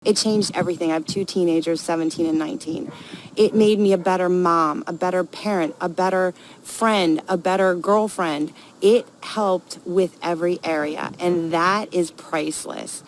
It changed everything. I have two teenagers, 17 and 19. It made me a better mom, a better parent, a better friend, a better girlfriend. It helped with every area, and that is priceless.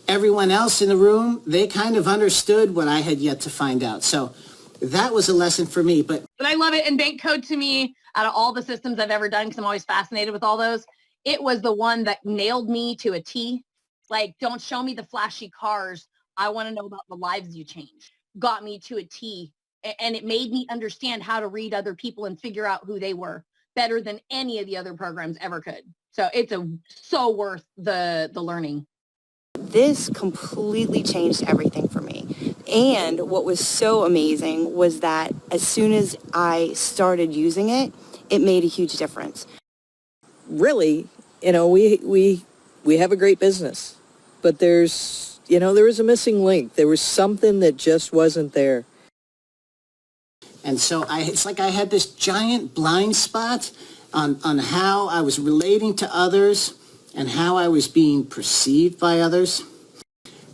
Everyone else in the room, they kind of understood what I had yet to find out. So that was a lesson for me. But I love it. And bank code to me, out of all the systems I've ever done, because I'm always fascinated with all those, it was the one that nailed me to a T. Like, don't show me the flashy cars. I want to know about the lives you changed. Got me to a T. And it made me understand how to read other people and figure out who they were better than any of the other programs ever could. So it's so worth the learning. This completely changed everything for me. And what was so amazing was that as soon as I started using it, it made a huge difference. Really, we have a great business, but there was a missing link. There was something that just wasn't there. And so it's like I had this giant blind spot on how I was relating to others and how I was being perceived by others.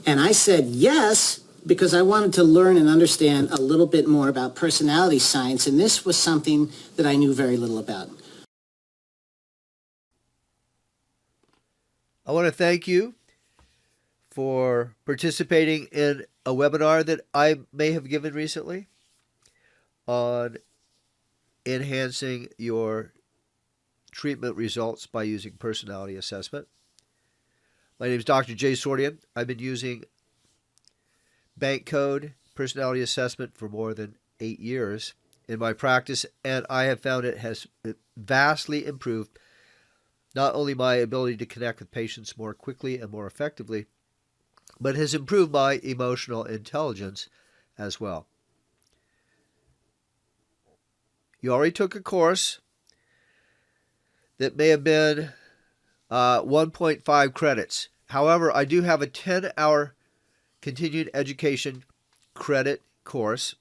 And I said yes because I wanted to learn and understand a little bit more about personality science, and this was something that I knew very little about. I want to thank you for participating in a webinar that I may have given recently on enhancing your treatment results by using personality assessment. My name is Dr. Jay Sordean. I've been using bank code personality assessment for more than 8 years in my practice, and I have found it has vastly improved not only my ability to connect with patients more quickly and more effectively, but has improved my emotional intelligence as well. You already took a course that may have been 1.5 credits. However, I do have a 10-hour continued education credit course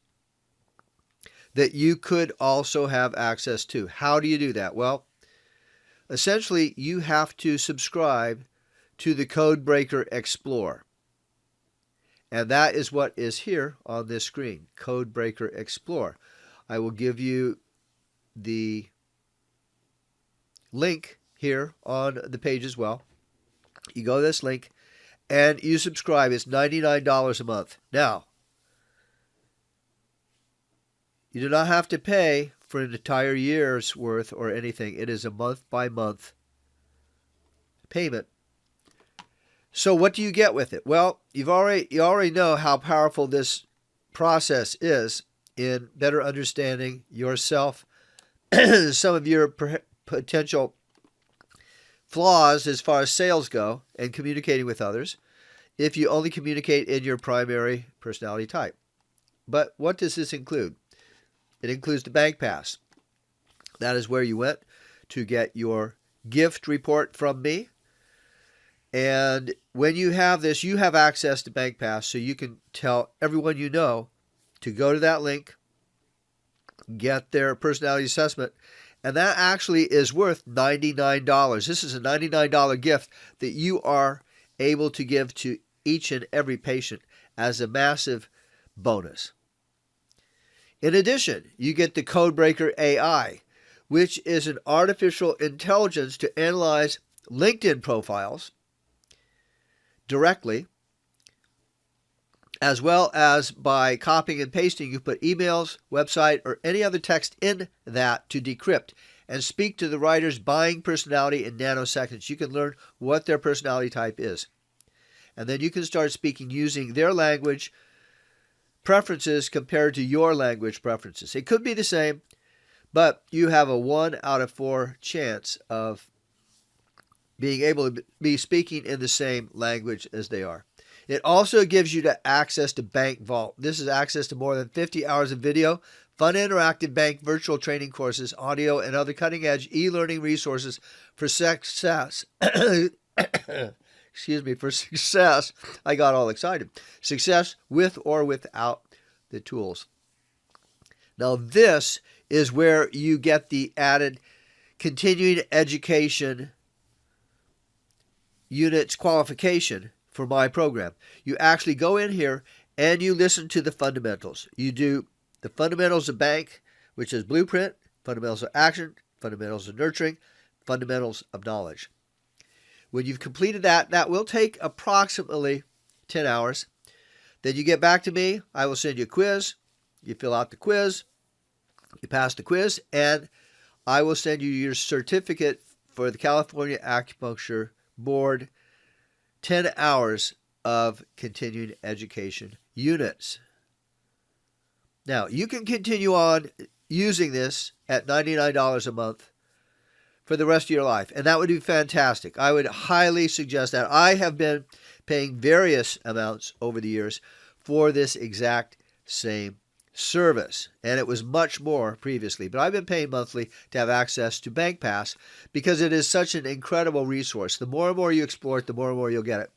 that you could also have access to. How do you do that? Well, essentially, you have to subscribe to the Codebreaker Explorer. And that is what is here on this screen, Codebreaker Explorer. I will give you the link here on the page as well. You go to this link and you subscribe. It's $99 a month. Now, you do not have to pay for an entire year's worth or anything. It is a month-by-month payment. So what do you get with it? Well, you already know how powerful this process is in better understanding yourself, some of your potential flaws as far as sales go, and communicating with others if you only communicate in your primary personality type. But what does this include? It includes the Bank Pass. That is where you went to get your gift report from me. And when you have this, you have access to Bank Pass, so you can tell everyone you know to go to that link, get their personality assessment, and that actually is worth $99. This is a $99 gift that you are able to give to each and every patient as a massive bonus. In addition, you get the Codebreaker AI, which is an artificial intelligence to analyze LinkedIn profiles directly, as well as by copying and pasting. You put emails, website, or any other text in that to decrypt and speak to the writer's buying personality in nanoseconds. You can learn what their personality type is. And then you can start speaking using their language preferences compared to your language preferences. It could be the same, but you have a 1 out of 4 chance of being able to be speaking in the same language as they are. It also gives you access to Bank Vault. This is access to more than 50 hours of video, fun interactive bank virtual training courses, audio, and other cutting-edge e-learning resources for success. Excuse me, for success. I got all excited. Success with or without the tools. Now, this is where you get the added continuing education units qualification for for my program. You actually go in here and you listen to the fundamentals. You do the fundamentals of bank, which is blueprint, fundamentals of action, fundamentals of nurturing, fundamentals of knowledge. When you've completed that, that will take approximately 10 hours. Then you get back to me. I will send you a quiz. You fill out the quiz. You pass the quiz, and I will send you your certificate for the California Acupuncture Board, 10 hours of continuing education units. Now, you can continue on using this at $99 a month for the rest of your life, and that would be fantastic. I would highly suggest that. I have been paying various amounts over the years for this exact same service, and it was much more previously, but I've been paying monthly to have access to BankPass because it is such an incredible resource. The more and more you explore it, the more and more you'll get it.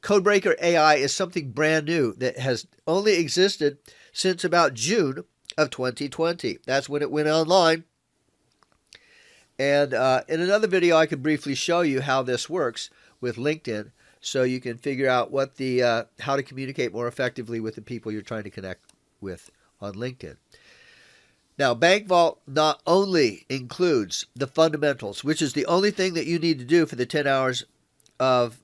Codebreaker AI is something brand new that has only existed since about June of 2020. That's when it went online. And in another video, I could briefly show you how this works with LinkedIn, so you can figure out what the how to communicate more effectively with the people you're trying to connect with on LinkedIn. Now, Bank Vault not only includes the fundamentals, which is the only thing that you need to do for the 10 hours of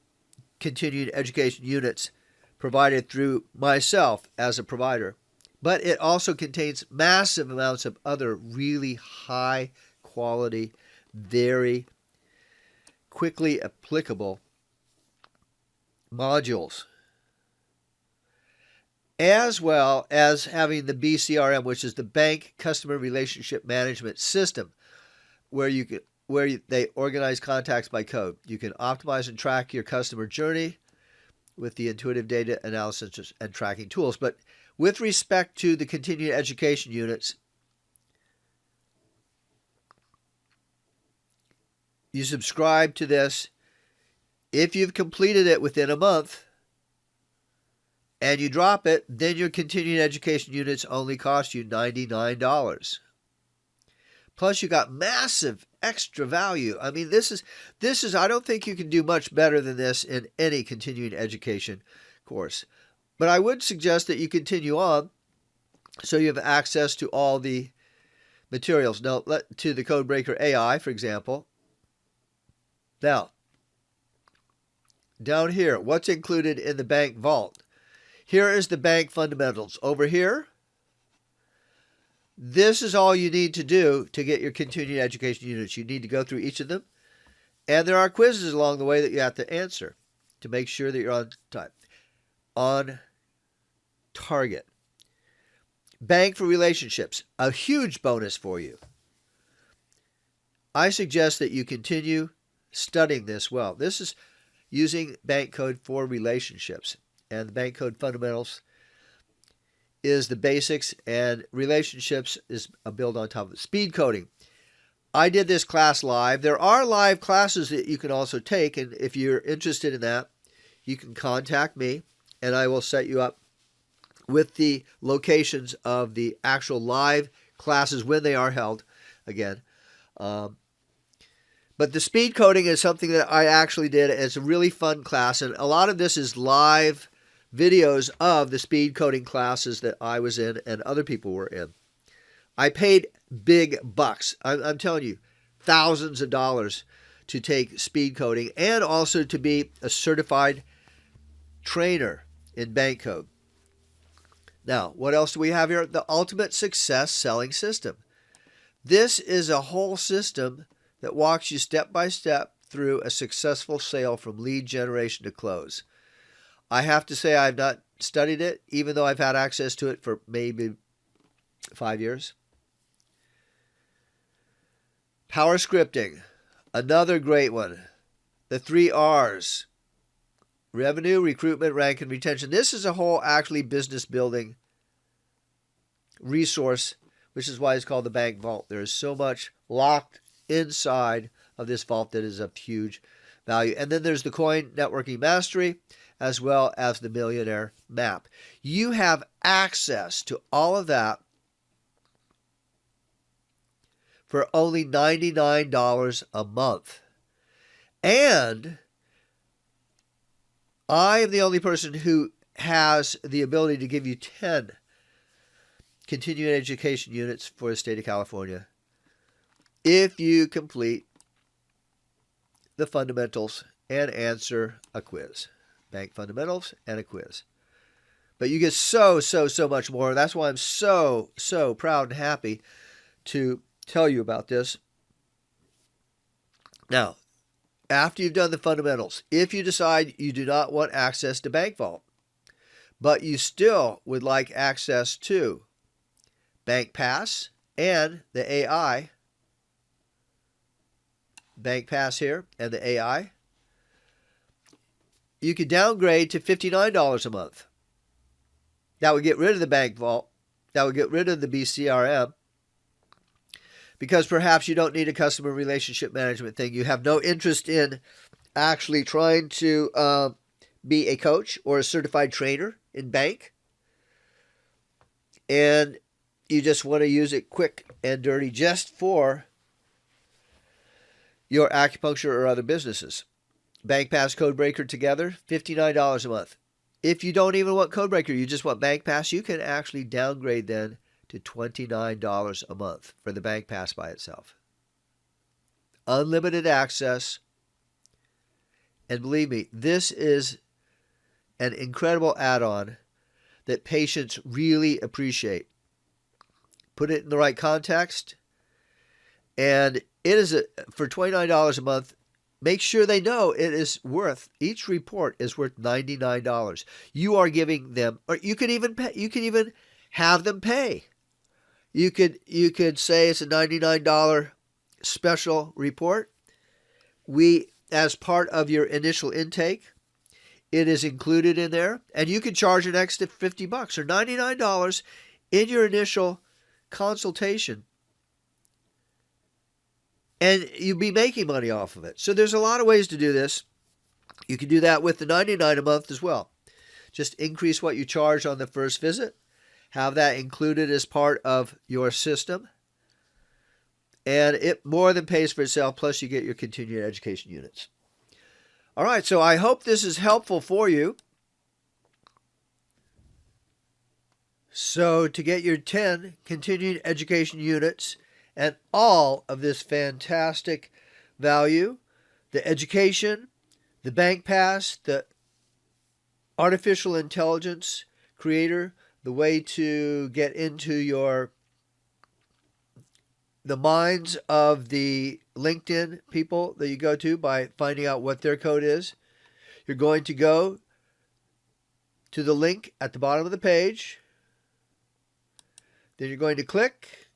continuing education units provided through myself as a provider, but it also contains massive amounts of other really high quality, very quickly applicable modules, as well as having the BCRM, which is the Bank Customer Relationship Management System, where they organize contacts by code. You can optimize and track your customer journey with the intuitive data analysis and tracking tools. But with respect to the continuing education units, you subscribe to this. If you've completed it within a month and you drop it, then your continuing education units only cost you $99. Plus, you got massive extra value. I mean, this is, I don't think you can do much better than this in any continuing education course. But I would suggest that you continue on so you have access to all the materials. Now, to the Codebreaker AI, for example. Now, down here, what's included in the Bank Vault? Here is the bank fundamentals. Over here, this is all you need to do to get your continuing education units. You need to go through each of them, and there are quizzes along the way that you have to answer to make sure that you're on time, on target. Bank for relationships, a huge bonus for you. I suggest that you continue studying this well. This is using bank code for relationships, and the bank code fundamentals is the basics, and relationships is a build on top of it. Speed coding. I did this class live. There are live classes that you can also take, and if you're interested in that, you can contact me, and I will set you up with the locations of the actual live classes when they are held again. But the speed coding is something that I actually did. It's a really fun class, and a lot of this is live videos of the speed coding classes that I was in and other people were in. I paid big bucks. I'm telling you, thousands of dollars to take speed coding and also to be a certified trainer in bank code. Now, what else do we have here? The Ultimate Success Selling System. This is a whole system that walks you step by step through a successful sale from lead generation to close. I have to say I've not studied it, even though I've had access to it for maybe 5 years. Power scripting, another great one. The 3 R's, revenue, recruitment, rank, and retention. This is a whole actually business building resource, which is why it's called the Bank Vault. There is so much locked inside of this vault that is of huge value. And then there's the Coin Networking Mastery, as well as the Millionaire Map. You have access to all of that for only $99 a month. And I am the only person who has the ability to give you 10 continuing education units for the state of California if you complete the fundamentals and answer a quiz. Bank fundamentals and a quiz. But you get so much more. That's why I'm so proud and happy to tell you about this. Now, after you've done the fundamentals, if you decide you do not want access to Bank Vault, but you still would like access to Bank Pass and the AI, Bank Pass here and the AI, you could downgrade to $59 a month. That would get rid of the Bank Vault. That would get rid of the BCRM. Because perhaps you don't need a customer relationship management thing. You have no interest in actually trying to be a coach or a certified trainer in bank. And you just want to use it quick and dirty just for your acupuncture or other businesses. Bank Pass, Codebreaker together, $59 a month. If you don't even want Codebreaker, you just want Bank Pass, you can actually downgrade then to $29 a month for the Bank Pass by itself. Unlimited access. And believe me, this is an incredible add-on that patients really appreciate. Put it in the right context. And it is for $29 a month. Make sure they know it is worth, each report is worth $99. You are giving them, or you could even have them pay. You could say it's a $99 special report. We, as part of your initial intake, it is included in there, and you could charge an extra $50 or $99 in your initial consultation, and you'd be making money off of it. So there's a lot of ways to do this. You can do that with the $99 a month as well. Just increase what you charge on the first visit. Have that included as part of your system. And it more than pays for itself, plus you get your continuing education units. All right, so I hope this is helpful for you. So to get your 10 continuing education units and all of this fantastic value, the education, the Bank Pass, the artificial intelligence creator, the way to get into the minds of the LinkedIn people that you go to by finding out what their code is. You're going to go to the link at the bottom of the page. Then you're going to click.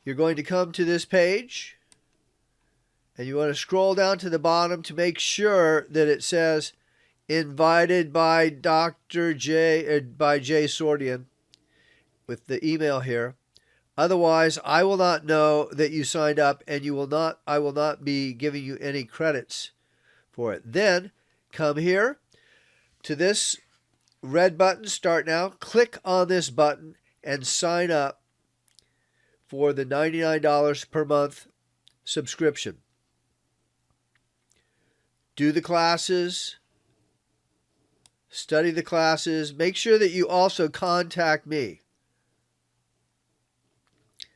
You're going to come to this page. And you want to scroll down to the bottom to make sure that it says invited by Dr. J, by J. Sordean with the email here. Otherwise, I will not know that you signed up, and I will not be giving you any credits for it. Then come here to this red button, Start Now. Click on this button and sign up for the $99 per month subscription. Do the classes, study the classes. Make sure that you also contact me.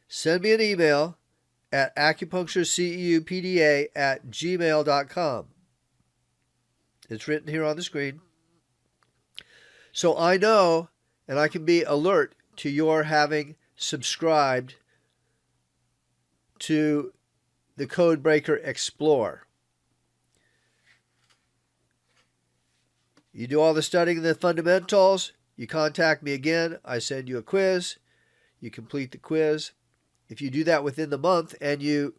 Send me an email at acupunctureCEUPDA@gmail.com. It's written here on the screen. So I know, and I can be alert to your having subscribed to the Codebreaker Explorer. You do all the studying of the fundamentals. You contact me again. I send you a quiz. You complete the quiz. If you do that within the month and you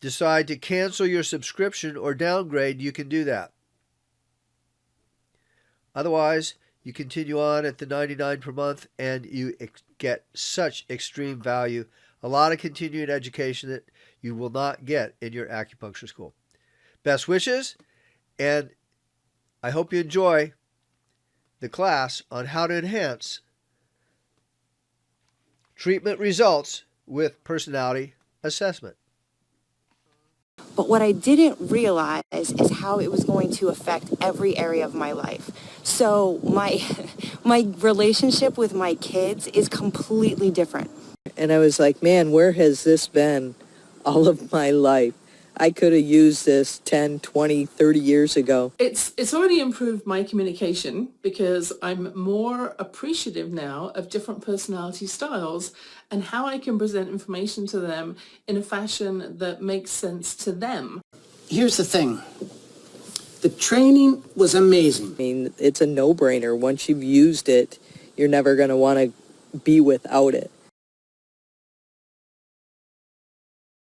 decide to cancel your subscription or downgrade, you can do that. Otherwise, you continue on at the $99 per month and you get such extreme value. A lot of continuing education that you will not get in your acupuncture school. Best wishes, and I hope you enjoy the class on how to enhance treatment results with personality assessment. But what I didn't realize is how it was going to affect every area of my life. So my my relationship with my kids is completely different. And I was like, man, where has this been all of my life? I could have used this 10, 20, 30 years ago. It's already improved my communication because I'm more appreciative now of different personality styles and how I can present information to them in a fashion that makes sense to them. Here's the thing. The training was amazing. I mean, it's a no-brainer. Once you've used it, you're never going to want to be without it.